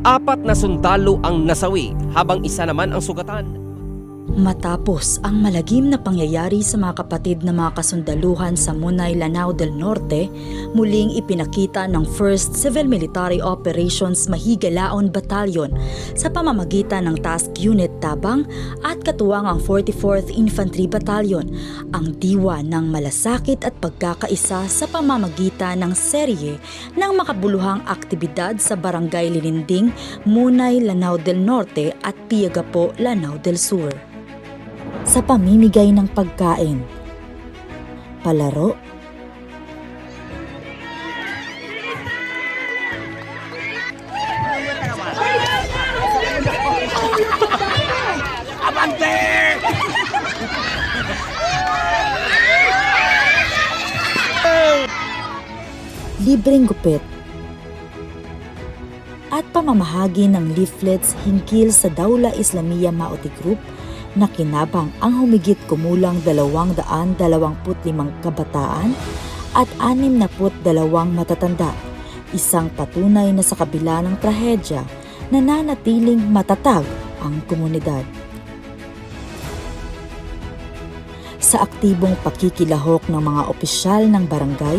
4 na sundalo ang nasawi habang isa naman ang sugatan. Matapos ang malagim na pangyayari sa mga kapatid na mga kasundaluhan sa Munay, Lanao del Norte, muling ipinakita ng 1st Civil Military Operations Mahigalaon Battalion sa pamamagitan ng Task Unit Tabang at katuwang ang 44th Infantry Battalion ang diwa ng malasakit at pagkakaisa sa pamamagitan ng serye ng makabuluhang aktibidad sa Barangay Lilinding, Munay, Lanao del Norte at Piagapo, Lanao del Sur. Sa pamimigay ng pagkain, palaro, libreng gupit, at pamamahagi ng leaflets hinggil sa Dawla Islamiyah Maoti Group na kinabang ang humigit kumulang 225 kabataan at 62 matatanda, isang patunay na sa kabila ng trahedya, nananatiling matatag ang komunidad. Sa aktibong pakikilahok ng mga opisyal ng barangay,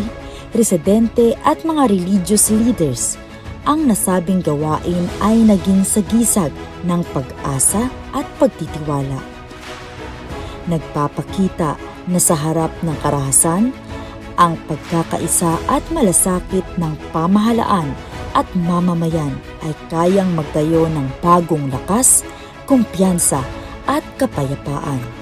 residente at mga religious leaders, ang nasabing gawain ay naging sagisag ng pag-asa at pagtitiwala. Nagpapakita na sa harap ng karahasan, ang pagkakaisa at malasakit ng pamahalaan at mamamayan ay kayang magtayo ng bagong lakas, kumpiyansa at kapayapaan.